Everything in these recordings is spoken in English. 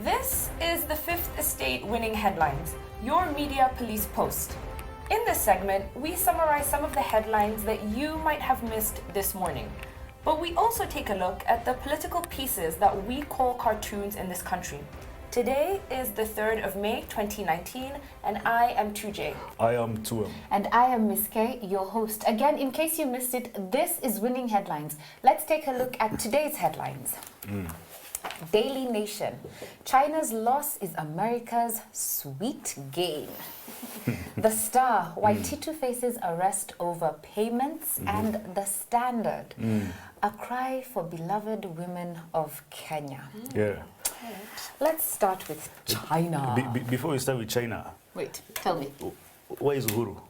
This is the Fifth Estate Winning Headlines, your media police post. In this segment, we summarize some of the headlines that you might have missed this morning. But we also take a look at the political pieces that we call cartoons in this country. Today is the 3rd of May, 2019, and I am 2J. I am 2M. And I am Miss K, your host. Again, in case you missed it, this is Winning Headlines. Let's take a look at today's headlines. Daily Nation. China's loss is America's sweet gain. The Star. Waititu faces arrest over payments. And The Standard. A cry for beloved women of Kenya. Yeah. Let's start with China. Before we start with China, Wait, tell me. where is Uhuru?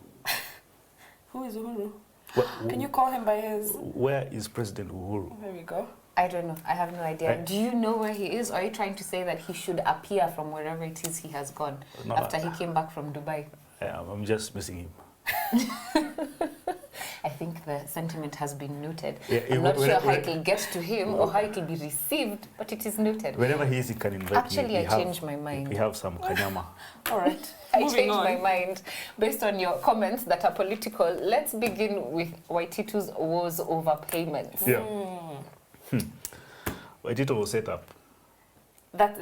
Who is Uhuru? Wh- Can you call him by his... Where is President Uhuru? There we go. I don't know. I have no idea. Do you know where he is? Or are you trying to say that he should appear from wherever it is he has gone No, after he came back from Dubai? I'm just missing him. I think the sentiment has been noted. Yeah, I'm not sure how when- it will get to him or how it will be received, but it is noted. Wherever he is, he can invite Actually, me. I changed my mind. We have some kanyama. All right. I Moving changed on. my mind based on your comments that are political. Let's begin with Waititu's wars over payments. Yeah. Waitito was set up. That's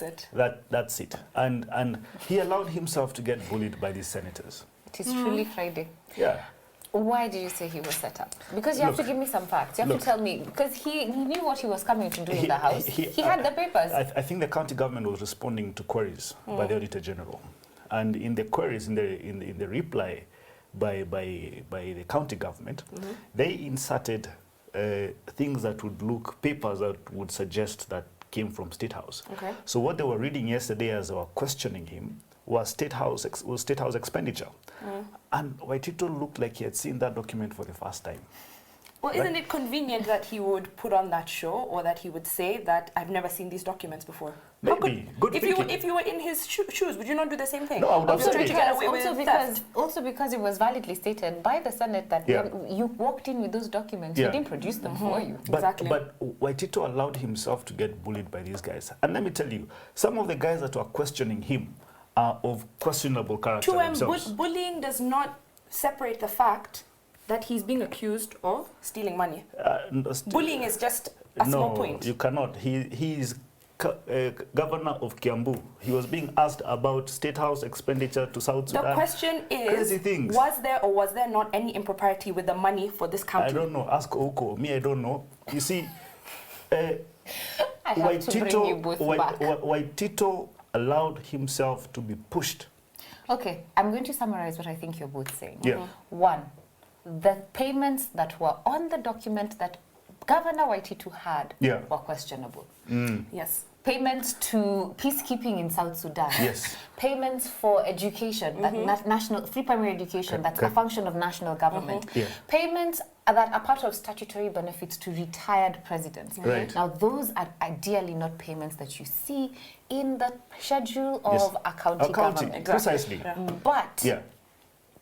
it. That's it. And he allowed himself to get bullied by these senators. It is truly Friday. Yeah. Why do you say he was set up? Because you have to give me some facts. You have to tell me. Because he knew what he was coming to do in the house. He had the papers. I think the county government was responding to queries by the Auditor General. And in the queries, in the reply by the county government, they inserted things that would look, papers that would suggest that came from State House. Okay. So what they were reading yesterday as they were questioning him was State House expenditure. And Waitito looked like he had seen that document for the first time. Well, isn't it convenient that he would put on that show or that he would say that I've never seen these documents before? How Maybe. Good if thinking. you were in his shoes, would you not do the same thing? No, I would have Also stayed. to get away with theft. Also because it was validly stated by the Senate that when you walked in with those documents, he didn't produce them for you. Exactly. But Waitito allowed himself to get bullied by these guys. And let me tell you, some of the guys that were questioning him are of questionable character themselves. Bullying does not separate the fact that he's being accused of stealing money. Bullying is just a small point. No, you cannot. He is governor of Kiambu. He was being asked about State House expenditure to South Sudan. The question is, crazy things. was there or was there not any impropriety with the money for this county? I don't know. Ask Oko. Me, I don't know. You see, I have to bring you both back. Waitito allowed himself to be pushed. Okay, I'm going to summarize what I think you're both saying. Yeah. One, the payments that were on the document that Governor Waititu had were questionable. Yes. Payments to peacekeeping in South Sudan. Yes. Payments for education, national free primary education, that's a function of national government. Yeah. Payments that are part of statutory benefits to retired presidents. Right. Now, those are ideally not payments that you see in the schedule of a county government. Precisely. But Yeah.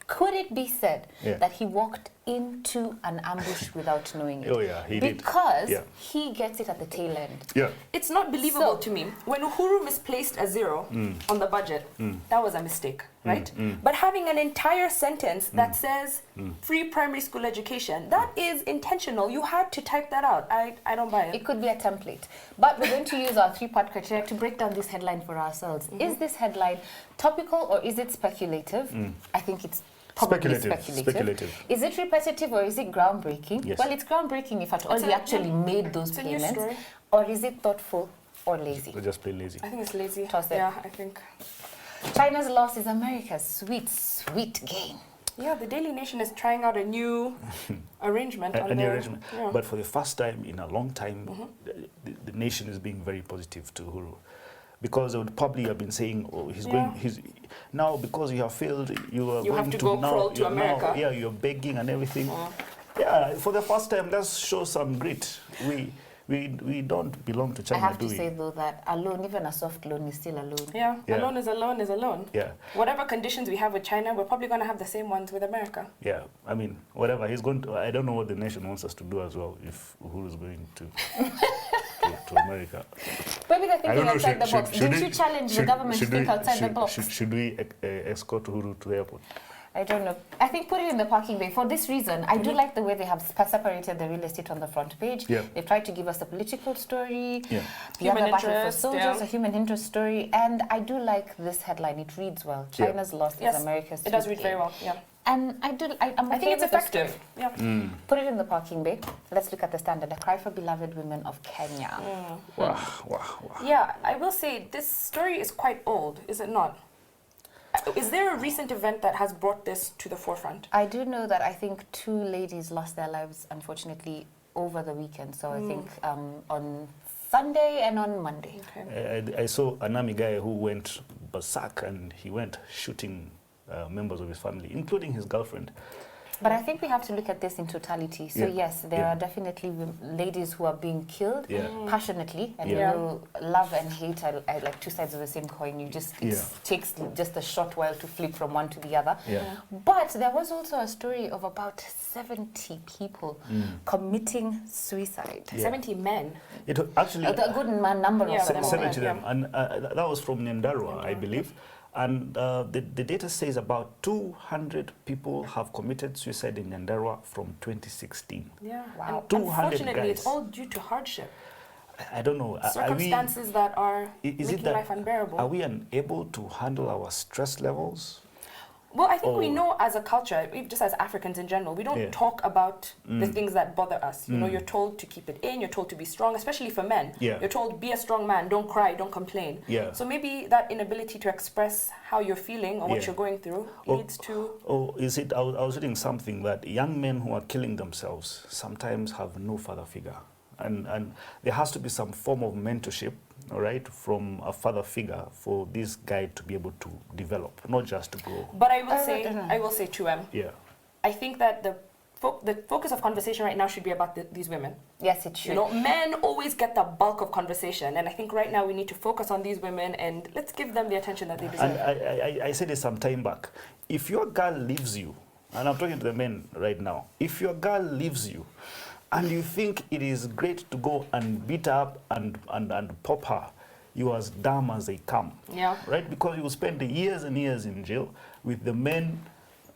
could it be said Yeah. that he walked into an ambush without knowing it? Oh, yeah, he did. Because Yeah. he gets it at the tail end. Yeah. It's not believable So- to me. When Uhuru misplaced a zero on the budget, that was a mistake, right? But having an entire sentence that says free primary school education, that is intentional. You had to type that out. I don't buy it. It could be a template. But we're going to use our three-part criteria to break down this headline for ourselves. Is this headline topical or is it speculative? I think it's probably speculative. Is it repetitive or is it groundbreaking? Yes. Well, it's groundbreaking if at all he actually made those It's a news payments. story. Or is it thoughtful or lazy? We're just plain lazy. I think it's lazy. Toss it. Yeah, I think. China's loss is America's sweet, sweet gain. Yeah, the Daily Nation is trying out a new arrangement. A new arrangement. Yeah. But for the first time in a long time, the nation is being very positive to Uhuru. Because they would probably have been saying, oh, he's now because you have failed, you are going have to go crawl to America. You're begging and everything. Yeah, for the first time, let's show some grit. We don't belong to China, I have do to we? say, though, that a loan, even a soft loan, is still a loan. Yeah, Yeah. a loan is a loan is a loan. Yeah. Whatever conditions we have with China, we're probably going to have the same ones with America. Yeah, I mean, whatever. He's going to, I don't know what the nation wants us to do as well if Uhuru is going to America. Maybe they're I don't thinking know, outside the box. Didn't you challenge the government to think outside the box? Should we escort Uhuru to the airport? I don't know. I think put it in the parking bay. For this reason, I do like the way they have separated the real estate on the front page. Yeah. They've tried to give us a political story, Yeah. the Human other battle for interest, soldiers, yeah. a human interest story, and I do like this headline. It reads well. Yeah. China's loss Yes, is America's it does sweet read very aim. well. Yeah. And I think it's effective. Yeah. Put it in the parking bay. Let's look at the standard. A cry for beloved women of Kenya. Wow. Yeah, I will say this story is quite old, is it not? Is there a recent event that has brought this to the forefront? I do know that I think 2 ladies lost their lives, unfortunately, over the weekend. So I think on Sunday and on Monday. Okay. I saw an army guy who went berserk and he went shooting members of his family, including his girlfriend. But I think we have to look at this in totality. So Yeah. yes, there are definitely ladies who are being killed Yeah. passionately, and Yeah. you know, love and hate are like 2 sides of the same coin. You just it Yeah. takes just a short while to flip from one to the other. Yeah. But there was also a story of about 70 people committing suicide. Yeah. 70 men. It actually A good number Yeah, of them. 70 Yeah. them, and that was from Nyandarua, I believe. And the data says about 200 people have committed suicide in Nyandarua from 2016. Yeah. Wow. And 200 unfortunately, it's guys. all due to hardship. I don't know. Circumstances that are Is making it that life unbearable. are we unable to handle our stress levels? Well, I think we Oh. know as a culture, just as Africans in general, we don't Yeah. talk about the things that bother us. You know, you're told to keep it in, you're told to be strong, especially for men. Yeah. You're told, be a strong man, don't cry, don't complain. Yeah. So maybe that inability to express how you're feeling or what Yeah. you're going through Oh. leads to... Or is it? I was reading something that young men who are killing themselves sometimes have no father figure, and there has to be some form of mentorship, all right, from a father figure for this guy to be able to develop, not just to grow. But I will say, 2M, Yeah. I think that the focus of conversation right now should be about these women. Yes, it should. You know, men always get the bulk of conversation, and I think right now we need to focus on these women and let's give them the attention that they deserve. And I said it some time back. If your girl leaves you, and I'm talking to the men right now, if your girl leaves you, and you think it is great to go and beat her up and pop her, you are as dumb as they come. Yeah. Right? Because you will spend years and years in jail with the men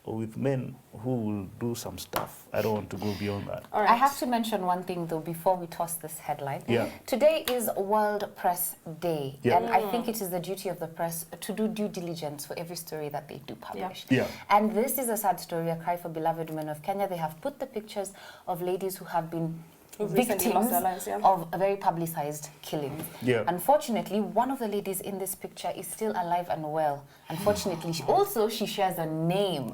who will do some stuff. I don't want to go beyond that. All right. I have to mention one thing though before we toss this headline. Yeah. Today is World Press Day, Yeah. and I think it is the duty of the press to do due diligence for every story that they do publish. Yeah. And this is a sad story, a cry for beloved women of Kenya. They have put the pictures of ladies who have been Who've recently lost victims their lives, yeah. of a very publicized killing. Yeah. Unfortunately, one of the ladies in this picture is still alive and well. Unfortunately, she shares a name.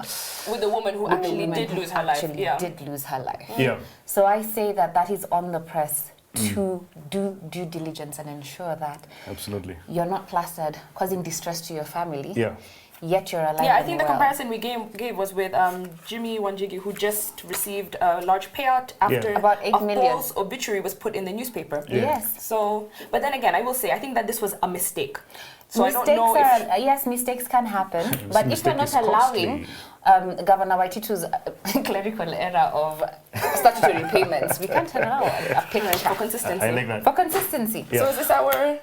With the woman who with the actually woman did who lose her life. actually Yeah. did lose her life. Yeah. So I say that is on the press to do due diligence and ensure that Absolutely. you're not plastered, causing distress to your family, Yeah. yet you're alive Yeah, I and think the well. comparison we gave was with Jimmy Wanjigi, who just received a large payout after About 8 a million. false obituary was put in the newspaper. Yeah. Yes. So, but then again, I will say, I think that this was a mistake. So I don't know if... Yes, mistakes can happen, but if we're mistake not is allowing Governor Waititu's clerical error of statutory payments, we can't allow a picture For consistency. I like that. for consistency. Yeah. So is this our...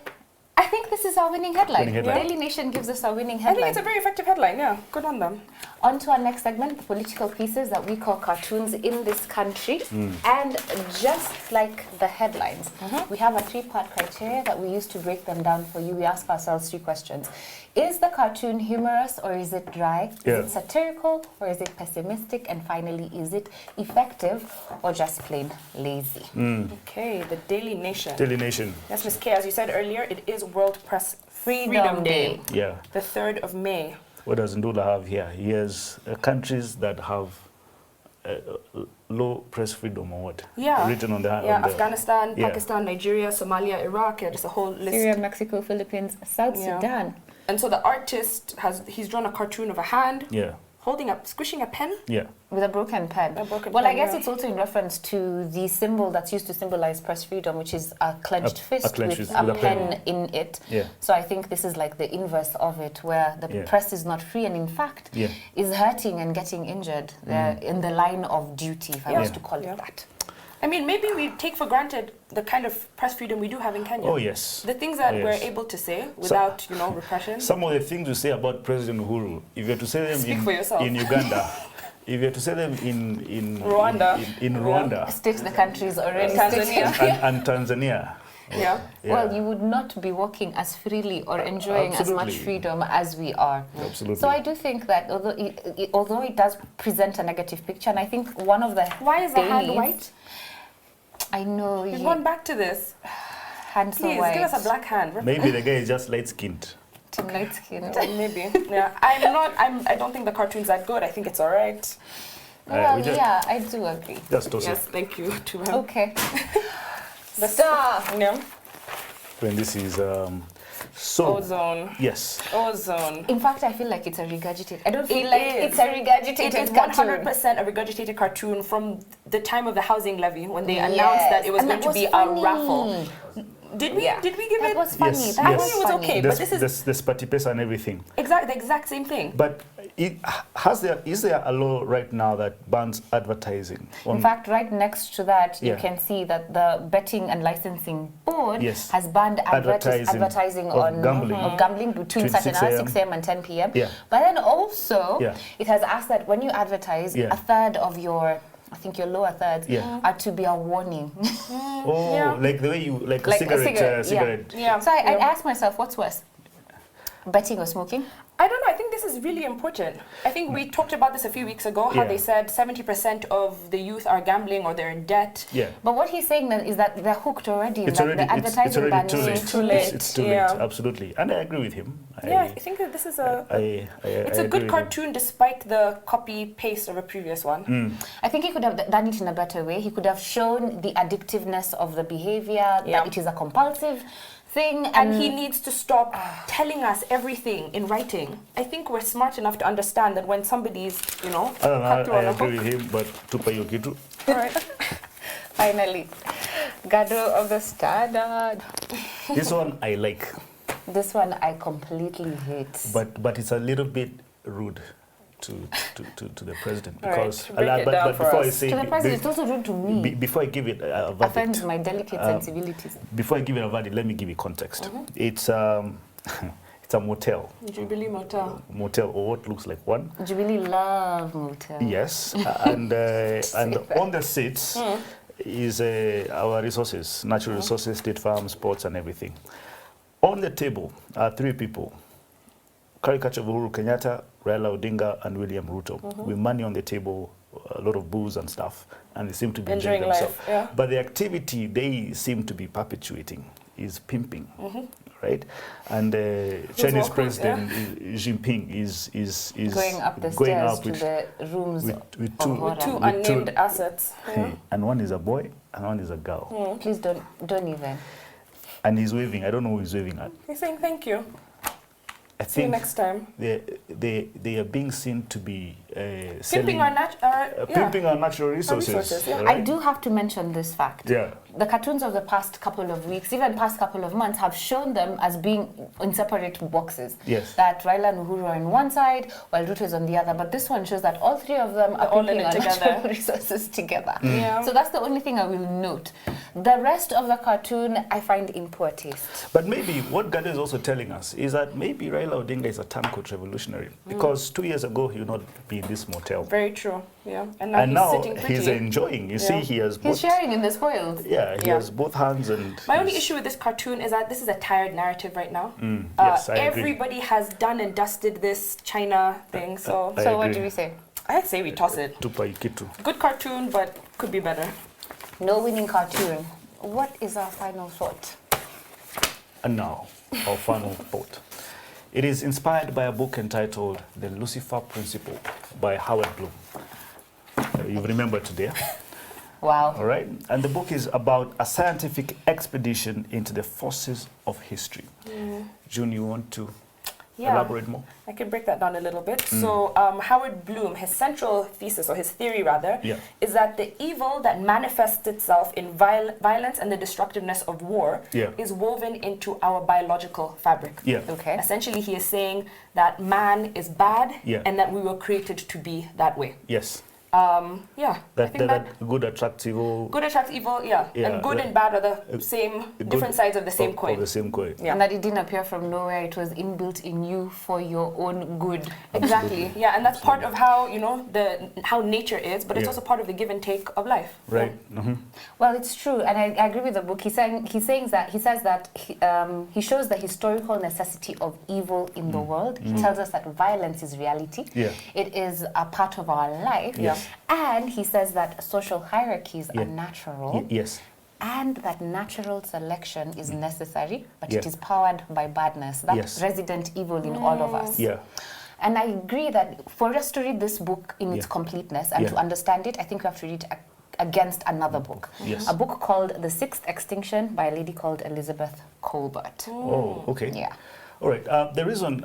I think this is our winning headline. Winning headline. Daily Nation gives us our winning I headline. think it's a very effective headline, yeah. Good on them. On to our next segment, the political pieces that we call cartoons in this country. And just like the headlines, we have a 3-part criteria that we use to break them down for you. We ask ourselves 3 questions. Is the cartoon humorous or is it dry? Yeah. Is it satirical or is it pessimistic? And finally, is it effective or just plain lazy? Okay, the Daily Nation. Daily Nation. Yes, Ms. K, as you said earlier, it is World Press Freedom Day. Yeah. The 3rd of May. What does Ndula have here? He has countries that have low press freedom or what? Yeah. Written on the Yeah, on the- Afghanistan, Yeah. Pakistan, Nigeria, Somalia, Iraq, yeah, just a whole list. Syria, Mexico, Philippines, South Yeah. Sudan. And so the artist he's drawn a cartoon of a hand Yeah. squishing a pen. Yeah. With a broken pen. A broken Well, I pen, guess yeah. it's also in reference to the symbol that's used to symbolize press freedom, which is a clenched fist clenched with fist a with a pen pen. in it. Yeah. So I think this is like the inverse of it, where the Yeah. press is not free and in fact Yeah. is hurting and getting injured. They're in the line of duty, if I was Yeah. to call Yeah. it that. I mean, maybe we take for granted the kind of press freedom we do have in Kenya. Oh, yes. The things that Oh, yes. we're able to say without, repression. Some of the things you say about President Uhuru, if you were to say them Speak for yourself. in Uganda, if you were to say them in Rwanda. in Rwanda, State the countries already. Tanzania. and Tanzania. Yeah. Well, you would not be walking as freely or enjoying as much Absolutely. freedom as we are. Absolutely. So I do think that although it does present a negative picture, and I think one of the Why is the hand dailies- white? I know We've gone back to this. hands so Please, white. give us a black hand. Maybe the guy is just light-skinned. Too light skinned. Maybe. Yeah. I don't think the cartoon's that good. I think it's all right. Well, we just- yeah, I do agree. Just toss Yes, it. thank you to him. Okay. The Stop. Yeah. When this is so. Ozone. Yes. Ozone. In fact, I feel like it's a regurgitated. I don't feel It like is. it's a regurgitated It is cartoon. 100% a regurgitated cartoon from the time of the housing levy when they Yes. announced that it was And going that to be was a funny. raffle. Did we? Yeah. Did we give That it? was funny. Yes, That yes. was It was funny. okay. But this is the Spatipesa and everything. the exact same thing. But is there a law right now that bans advertising? In fact, right next to that, you Yeah. can see that the Betting and Licensing Board Yes. has banned advertising of on gambling. between 6 certain hours, a.m. 6 a.m. and 10 p.m. Yeah. But then also, Yeah. it has asked that when you advertise, Yeah. a third of your, I think your lower thirds, Yeah. are to be a warning. Oh, Yeah. like the way you like a Like a cigarette. cigarette, yeah. Cigarette. Yeah. So I yeah. asked myself, what's worse? Betting or smoking? I don't know. I think this is really important. I think we talked about this a few weeks ago, how Yeah. they said 70% of the youth are gambling or they're in debt. Yeah. But what he's saying then is that they're hooked already. It's that already, the it's advertising ban already too is late. too late, It's too yeah. late, absolutely. And I agree with him. Yeah, I think that this is it's a agree good with cartoon despite the copy-paste of a previous one. him. I think he could have done it in a better way. He could have shown the addictiveness of the behavior, Yeah. that it is a compulsive thing. And he needs to stop telling us everything in writing. I think we're smart enough to understand that when somebody's, I don't cut know, through I on a agree hook. with him, but tupa hiyo kitu. All right. Finally, Gado of the Standard. This one I like, This one I completely hate. but it's a little bit rude to the president All right, because break it down for before I us. say To the president, it's also rude to me. before I give it a Offends verdict, my delicate sensibilities. before I give it a verdict, let me give you context. It's it's a motel, Jubilee Motel. or what looks like one. Jubilee love motel. Yes, and on the seats is our resources, natural resources, state farm, sports, and everything. On the table are 3 people: caricature of Uhuru Kenyatta, Raila Odinga, and William Ruto. With money on the table, a lot of booze and stuff, and they seem to be enjoying Enjoying themselves. life, yeah. But the activity they seem to be perpetuating is pimping. Right, and Chinese who- President Xi Jinping is Going up the going stairs up to with, the rooms with of two, horror. Two with two- unnamed assets. Yeah. and one is a boy and one is a girl, Please don't even. and he's waving. I don't know who he's waving at. He's saying thank you. I See you think next time. they are being seen to be Pimping selling, our pimping our natural resources. resources, yeah. I do have to mention this fact. Yeah. The cartoons of the past couple of weeks, even past couple of months, have shown them as being in separate boxes. Yes. That Raila and Uhuru are on one side, while Ruto is on the other. But this one shows that all 3 of them are all in putting it our together. natural resources together. Yeah. So that's the only thing I will note. The rest of the cartoon, I find in poor taste. But maybe what Gado is also telling us is that maybe Raila Odinga is a turncoat revolutionary, because 2 years ago he would not be in this motel. Very true. Yeah. And And he's now sitting pretty. he's enjoying. You see, he has He's both. sharing in the spoils. Yeah, he Yeah. has both hands and. My only he's- issue with this cartoon is that this is a tired narrative right now. yes, I agree. Everybody has done and dusted this China thing, so I So what agree. do we say? I'd say we toss it. Tupa ikitu. Good cartoon, but could be better. No winning cartoon. What is our final thought? And now, our final thought. It is inspired by a book entitled The Lucifer Principle by Howard Bloom. You remember today, Wow. all right? And the book is about a scientific expedition into the forces of history. June, you want to elaborate more? I can break that down a little bit. So Howard Bloom, his central thesis, or his theory rather, Yeah. is that the evil that manifests itself in violence and the destructiveness of war Yeah. is woven into our biological fabric. Yeah. Okay. Essentially, he is saying that man is bad Yeah. and that we were created to be that way. Yes. Yeah. I think That good attracts evil. good attracts evil, yeah. And good and bad are the same, different sides of the same coin. Of the same coin. Yeah. And that it didn't appear from nowhere. It was inbuilt in you for your own good. Exactly. Yeah, and that's part of how, you know, how nature is, but it's also part of the give and take of life. Right. Yeah. Mm-hmm. Well, it's true, and I agree with the book. He says that he shows the historical necessity of evil in the world. He tells us that violence is reality. Yeah. It is a part of our life. Yes. And he says that social hierarchies are natural. Yes. And that natural selection is necessary, but Yeah. it is powered by badness. That resident evil in all of us. Yeah. And I agree that for us to read this book in its completeness and to understand it, I think we have to read against another book. Yes. A book called The Sixth Extinction by a lady called Elizabeth Colbert. Oh, okay. Yeah. All right. The reason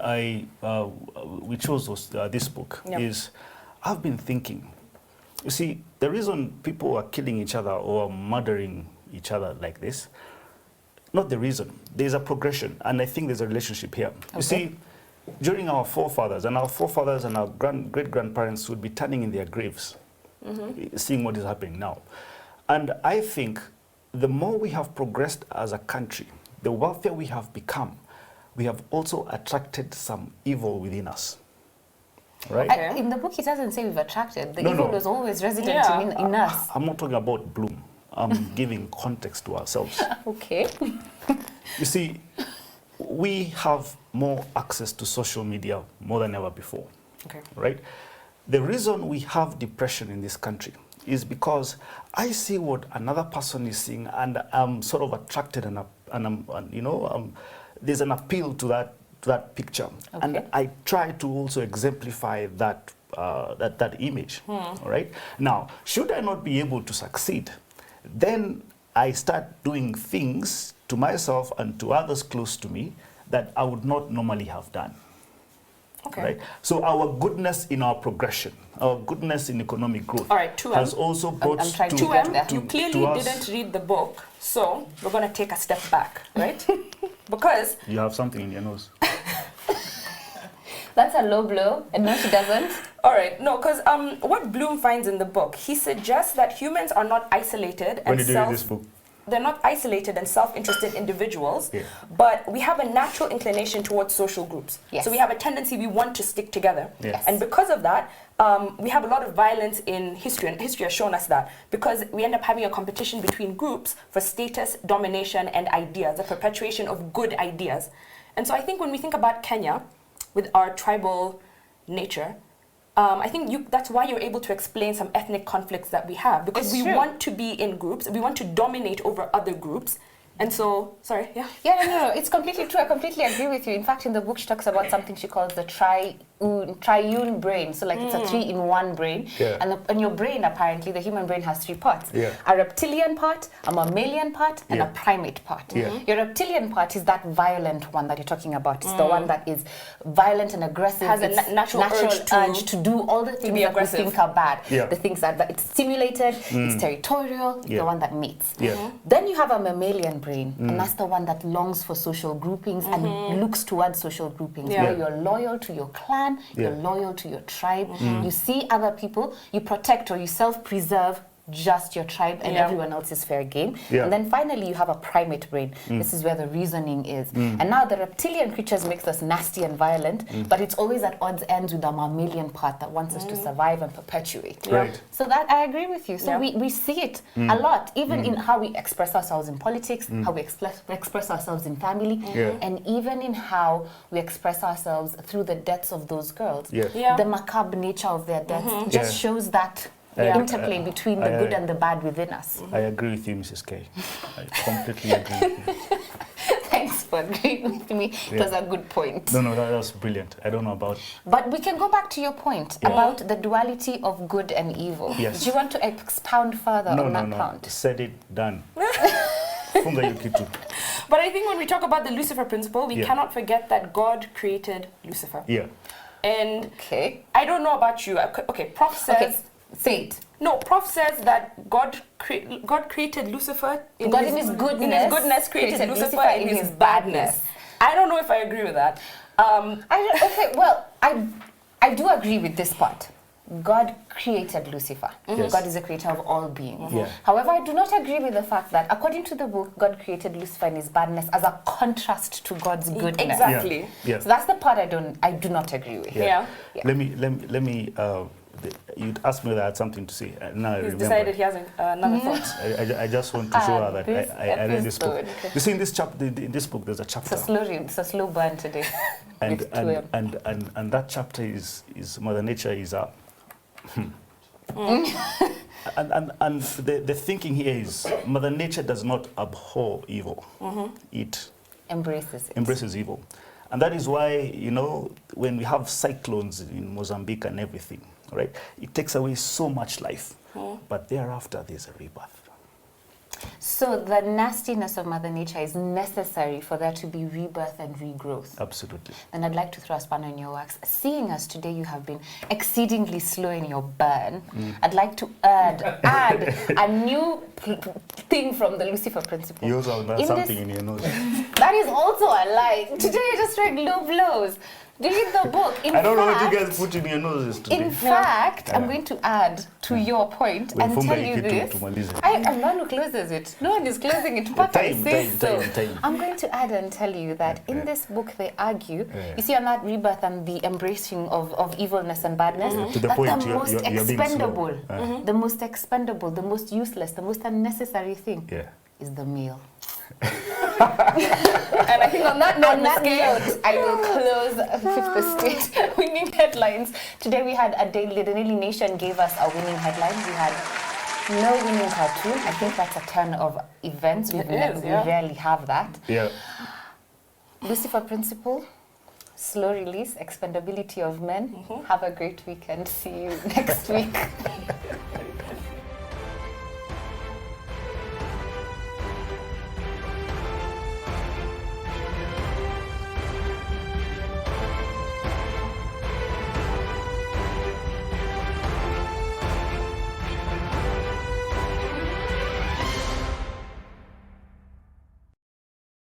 we chose this book is I've been thinking. You see, the reason people are killing each other or murdering each other like this, not the reason. There's a progression, and I think there's a relationship here. You see, during our forefathers and our great-grandparents would be turning in their graves, seeing what is happening now. And I think the more we have progressed as a country, the wealthier we have become, we have also attracted some evil within us. Right? In the book, he doesn't say we've attracted. The evil was always resident in us. I'm not talking about bloom. I'm giving context to ourselves. Okay. You see, we have more access to social media more than ever before. Okay. Right? The reason we have depression in this country is because I see what another person is seeing, and I'm sort of attracted, there's an appeal to that picture, and I try to also exemplify that image. All right. Now, should I not be able to succeed, then I start doing things to myself and to others close to me that I would not normally have done. Okay. Right? So our goodness in our progression, our goodness in economic growth, all right, 2M. has also brought I'm trying to 2M, you clearly didn't read the book, so we're going to take a step back, right? Because you have something in your nose. That's a low blow, and no, she doesn't. all right, no, because what Bloom finds in the book, he suggests that humans are not isolated When did you read this book? They're not isolated and self-interested individuals, but we have a natural inclination towards social groups. Yes. So we have a tendency, we want to stick together. Yes. And because of that, we have a lot of violence in history, and history has shown us that, because we end up having a competition between groups for status, domination, and ideas, the perpetuation of good ideas. And so I think when we think about Kenya, with our tribal nature, I think that's why you're able to explain some ethnic conflicts that we have, because we want to be in groups, we want to dominate over other groups. And so, sorry, no, it's completely true. I completely agree with you. In fact, in the book, she talks about something she calls the triune brain. So, like, it's a 3-in-1 brain. Yeah. And your brain, apparently, the human brain has 3 parts. Yeah. A reptilian part, a mammalian part, and a primate part. Yeah. Your reptilian part is that violent one that you're talking about. It's the one that is violent and aggressive. Has a natural urge to do all the things that we think are bad. Yeah. The things that it's stimulated, it's territorial, it's the one that mates. Yeah. Then you have a mammalian brain, and that's the one that longs for social groupings and looks towards social groupings, where you're loyal to your clan, you're loyal to your tribe, you see other people, you protect or you self-preserve just your tribe, and everyone else is fair game. And then finally you have a primate brain. This is where the reasoning is. And now the reptilian creatures makes us nasty and violent, but it's always at odds ends with the mammalian part that wants us to survive and perpetuate. Right. So that I agree with you. So we see it a lot, even in how we express ourselves in politics, how we express ourselves in family, and even in how we express ourselves through the deaths of those girls. The macabre nature of their deaths just shows that interplay between the good and the bad within us. I agree with you, Mrs. K. I completely agree with you. Thanks for agreeing with me. It was a good point. No, that was brilliant. I don't know about... But we can go back to your point about the duality of good and evil. Yes. Do you want to expound further on that point? Said it, done. Funga yukitu. But I think when we talk about the Lucifer Principle, we cannot forget that God created Lucifer. Yeah. And I don't know about you. Okay, Prof says... Say it. No, Prof says that God created Lucifer in his goodness created Lucifer in his badness. I don't know if I agree with that. I do agree with this part. God created Lucifer. Yes. God is the creator of all beings. Yeah. However, I do not agree with the fact that, according to the book, God created Lucifer in his badness as a contrast to God's goodness. Exactly. Yeah. So that's the part I do not agree with. Yeah. Yeah. Let me. You'd asked me that I had something to say. Now I He's remember. decided he has another thought. I just want to show her that this I read this book. episode. You see, in this book, there's a chapter. It's a slow burn today. and with 2M. and that chapter is Mother Nature is a and the thinking here is Mother Nature does not abhor evil. It embraces evil. And that is why, when we have cyclones in Mozambique and everything, right, it takes away so much life. But thereafter there's a rebirth. So the nastiness of Mother Nature is necessary for there to be rebirth and regrowth. Absolutely. Then I'd like to throw a spanner in your works. Seeing as today you have been exceedingly slow in your burn, I'd like to add a new thing from the Lucifer Principle. You also have something in your nose. That is also a lie. Today you just read low blows. Read the book. I don't know what you guys put in your noses today. In fact, I'm going to add to your point and tell you this. I'm the one who closes it. No one is closing it. Papa says so. I'm going to add and tell you that in this book they argue, you see on that rebirth and the embracing of evilness and badness, to the that point the most expendable, the most expendable, the most useless, the most unnecessary thing is the male. And I think on that note, I will close Fifth Estate winning headlines. Today we had the Daily Nation gave us a winning headline. We had no winning cartoon. I think that's a turn of events. We rarely have that. Yeah. Lucifer Principle, slow release, expendability of men. Have a great weekend. See you next week.